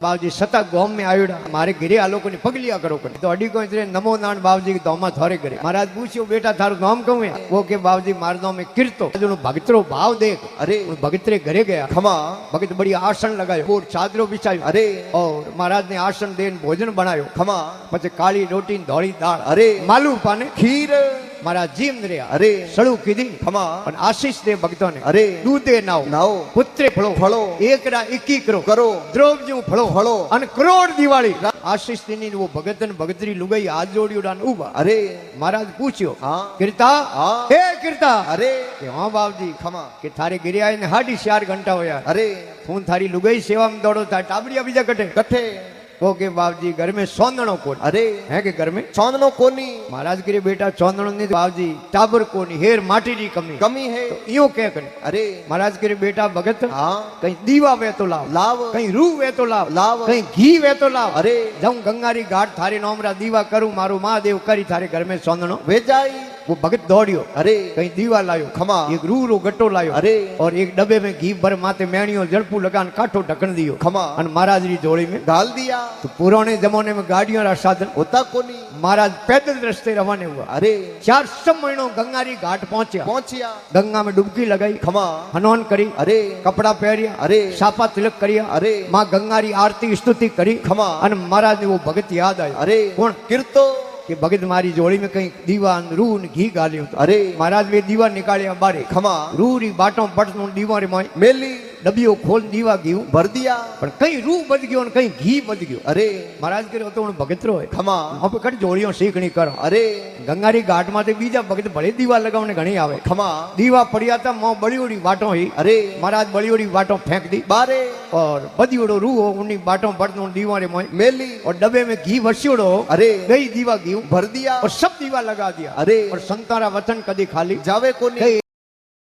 बाबूजी सता गांव में आयोड़ा मारे घरे आ लोग पगलिया करो कर तो अड़ी को नमो नान बाबूजी के दौमा थारे करे महाराज पूछो बेटा थारो नाम कहूँ है वो के बाबूजी मार नाम में कीर्तो भगतरो भाव देख अरे भगतरे घरे गया खमा भगत बड़ी आसन लगायो और चादरो बिछायो अरे और महाराज ने आसन देन भोजन बनायो खमा पछे काली रोटी धोली दाल अरे मालू पाने खीर महाराज जीम रहा अरे सड़ू कीधी खमा आशीष दे भक्तों ने अरे दूधे नाव नाव पुत्रे फलो फलो एक रा इक्की करो करो द्रौपदी फलो फलो अन करोड़ दिवाली आशीष दी वो भगत ने भगतरी लुगाई हाथ जोड़ी उड़ान उबा अरे महाराज पूछियो कीर्ता हे कीर्ता अरे हाँ बाबूजी खमा के थारे गिरे आए ने 4.5 घंटा होया अरे तू थारी लुगाई सेवा में दौड़ो था टाबड़िया बीजा कटे कट्ठे वो के बाबूजी घर में सौंदणो कोन अरे है के घर में सौंदणो कोनी महाराज के बेटा सौंदणो नहीं बाबूजी टाबर कोनी हेर माटी री कमी कमी है तो यो क्या करे अरे महाराज के बेटा भगत हाँ कहीं दीवा वे तो लाव लाव कहीं रू वे तो लाव लाव कहीं घी वे तो लाव अरे जाऊं गंगारी घाट थारे नोमरा दीवा करूं मारो महादेव करी थारे घर में सौंदणो वेचाई वो भगत दौड़ियो अरे कहीं दीवा लायो खमा एक रू गट्टो लायो अरे और एक डब्बे में घी भर माथे मेणियो जड़पू लगान काठो ढकन दियो खमा और महाराज री झोली में डाल दिया तो पुराने जमाने में गाड़ियों रा साधन होता कोनी महाराज पैदल रास्ते रवाने हुआ अरे 400 महीनों गंगारी घाट पहुंचा गंगा में डुबकी लगाई खमा हनुमान करी अरे कपड़ा पहरिया अरे साफा तिलक करिया अरे माँ गंगारी आरती स्तुति करी खमा और महाराज ने वो भगत याद आयो अरे कौन कीर्तो कि भगत मारी जोड़ी में कहीं दीवा रू घी गालियो अरे महाराज वे दीवा निकालिया बारे खमा रू री बाटों पट दीवा रे माई मेली डबियो खोल दीवा घी भर दिया पर कहीं रू बच गयो कहीं घी बच गयो अरे महाराज के तो भगतरो है खमा आप कट जोड़ियों सीखनी करो अरे गंगारी घाट में बीजा भगत भले दीवा लगावने घणी आवे खमा दीवा पड़िया था मो बड़ीओड़ी बाटो ही अरे महाराज बड़ीओड़ी बाटो फेंक दी बारे और बदियोड़ो रू हो उन्हीं बाटों पट दीवा रे मोई मेली और डब्बे में घी वस्योड़ो अरे गई दीवा घी भर दिया और सब दीवा लगा दिया अरे और संतारा वचन कदी खाली जावे को नहीं